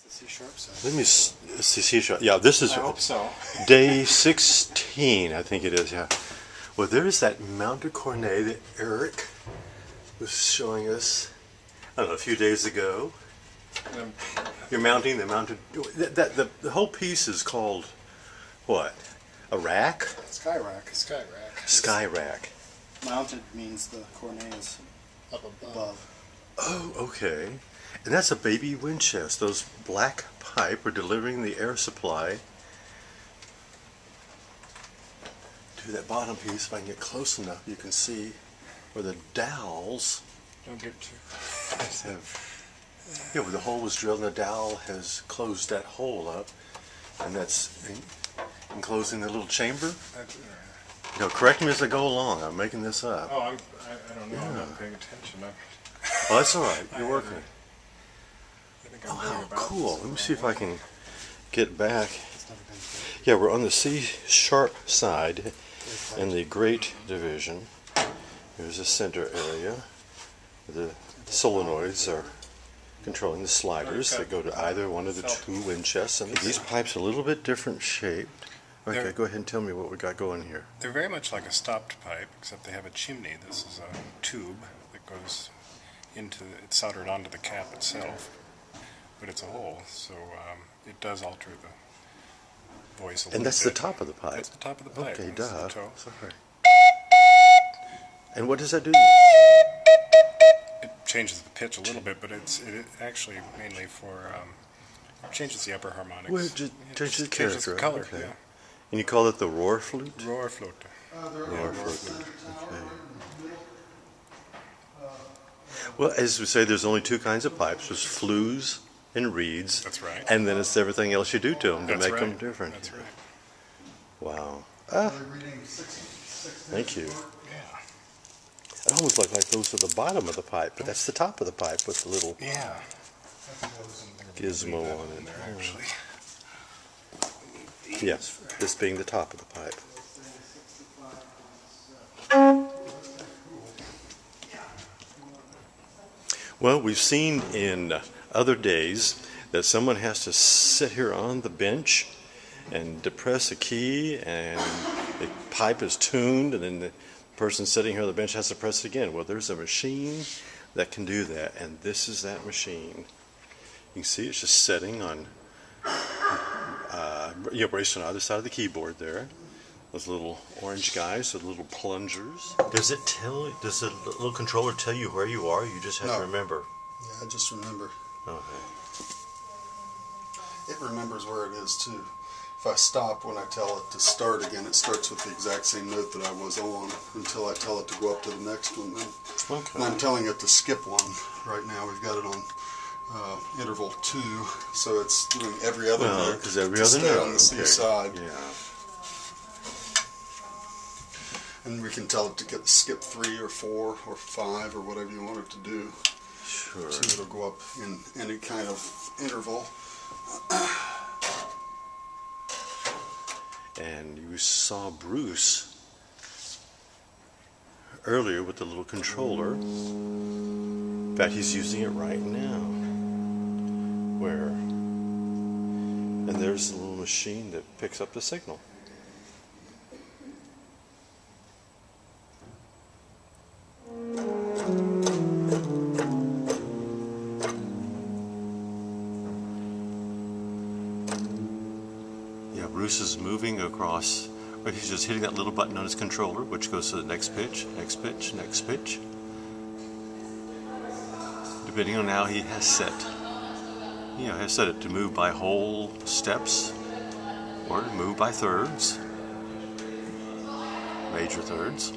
C-sharp side. Let me see C-sharp. Yeah, this is I hope so. day 16, I think it is, yeah. Well, there's that mounted cornet that Eric was showing us, I don't know, a few days ago. You're mounting the mounted, the whole piece is called, what? A rack? Sky rack. Sky rack. Sky rack. Mounted means the cornet is up above. Oh, okay. And that's a baby wind chest. Those black pipe are delivering the air supply to that bottom piece. If I can get close enough, you can see where the dowels Don't get too. yeah, where the hole was drilled and the dowel has closed that hole up, and that's enclosing the little chamber. You know, correct me as I go along. I'm making this up. Oh, I don't know. Yeah. I'm not paying attention. Oh, that's all right. You're working. Oh, how cool. Let me see if I can get back. Yeah, we're on the C-sharp side in the Great Division. Here's the center area. The solenoids are controlling the sliders that go to either one of the two wind chests. And these pipes are a little bit different shaped. Okay, go ahead and tell me what we got going here. They're very much like a stopped pipe, except they have a chimney. This is a tube that goes into, it's soldered onto the cap itself, but it's a hole, so it does alter the voice a little bit. And that's the top of the pipe? That's the top of the pipe. Okay, that's duh. the toe. Sorry. And what does that do? It changes the pitch a little bit, but it actually mainly for, changes the upper harmonics. Well, it just changes the character. The color, okay. yeah. And you call it the Rohrflote? Rohrflote. Rohrflote. Okay. Well, as we say, there's only two kinds of pipes. There's flues and reeds. That's right. And then it's everything else you do to them to That's make them right. different. That's right. Wow. Thank you. Yeah. It almost looks like those are the bottom of the pipe, but that's the top of the pipe with the little gizmo on it. Actually. Yes, this being the top of the pipe. Well, we've seen in other days that someone has to sit here on the bench and depress a key, and the pipe is tuned, and then the person sitting here on the bench has to press it again. Well, there's a machine that can do that, and this is that machine. You can see it's just setting on, braced on either side of the keyboard there. Those little orange guys, the little plungers. Does it tell? Does the little controller tell you where you are? You just have to remember. Yeah, I just remember. Okay. It remembers where it is too. If I stop when I tell it to start again, it starts with the exact same note that I was on until I tell it to go up to the next one. And I'm telling it to skip one. Right now we've got it on interval 2, so it's doing every other note because every to other stay note on the C side. Yeah. And we can tell it to skip 3 or 4 or 5 or whatever you want it to do. Sure. So it'll go up in any kind of interval. And you saw Bruce earlier with the little controller. In fact, he's using it right now. Where? And there's the little machine that picks up the signal. Bruce is moving across, or he's just hitting that little button on his controller, which goes to the next pitch, next pitch, next pitch. Depending on how he has set. Has set it to move by whole steps, or to move by thirds, major thirds.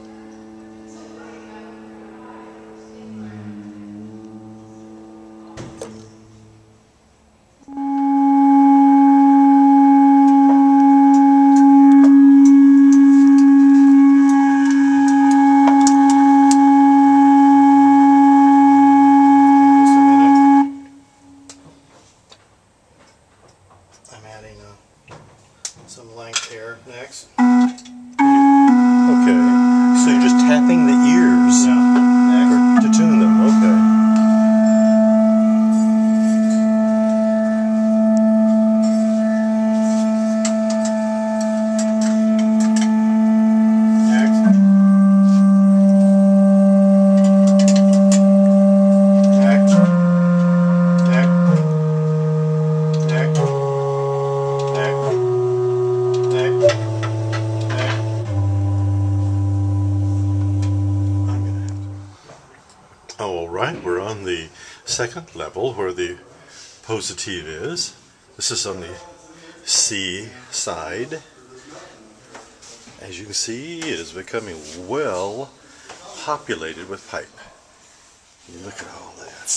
I'm adding some length here next. Okay, so second level where the positive is. This is on the C side. As you can see, it is becoming well populated with pipe. Look at all that.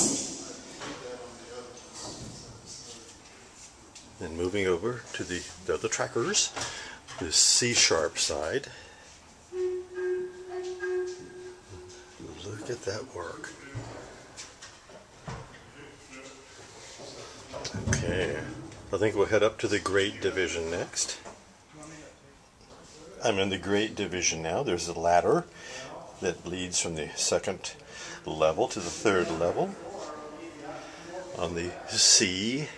Then moving over to the other trackers, the C-sharp side. Look at that work. Okay, I think we'll head up to the Great Division next. I'm in the Great Division now. There's a ladder that leads from the second level to the third level. On the C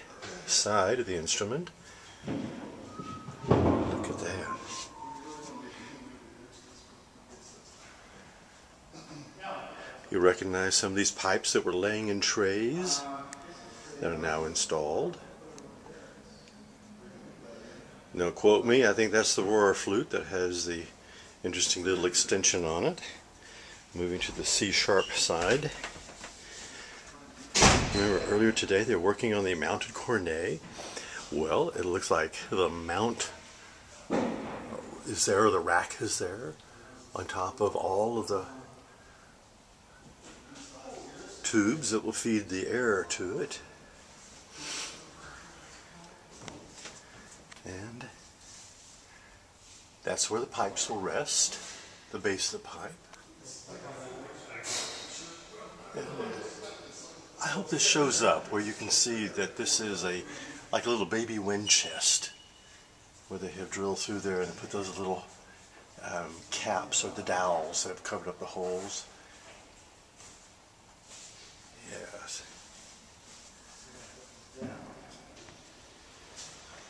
side of the instrument. Look at that. You recognize some of these pipes that were laying in trays that are now installed. Don't quote me, I think that's the Rohrflote that has the interesting little extension on it. Moving to the C-sharp side. Remember earlier today they were working on the mounted cornet. Well, it looks like the mount is there, or the rack is there, on top of all of the tubes that will feed the air to it. And that's where the pipes will rest, the base of the pipe. And I hope this shows up where you can see that this is like a little baby wind chest where they have drilled through there and put those little caps or the dowels that have covered up the holes. Yes.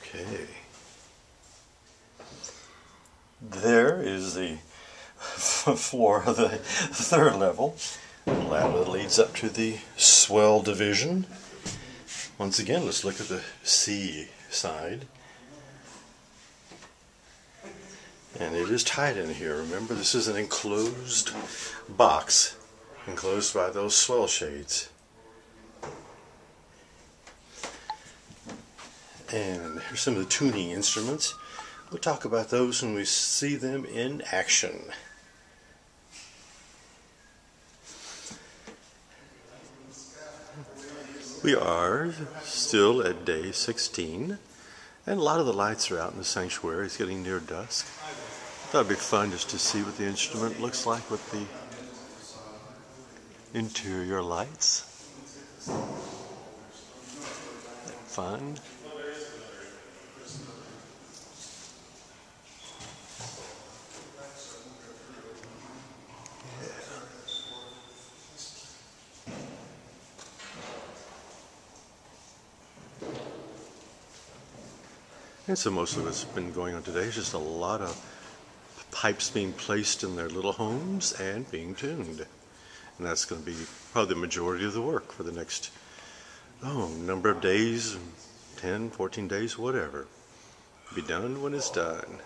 Okay. There is the floor of the third level. The ladder leads up to the Swell division. Once again, let's look at the C side. And it is tight in here. Remember, this is an enclosed box, enclosed by those swell shades. And here's some of the tuning instruments. We'll talk about those when we see them in action. We are still at day 16, and a lot of the lights are out in the sanctuary. It's getting near dusk. I thought it'd be fun just to see what the instrument looks like with the interior lights. Fun. And so most of what's been going on today is just a lot of pipes being placed in their little homes and being tuned. And that's going to be probably the majority of the work for the next number of days, 10, 14 days, whatever. Be done when it's done.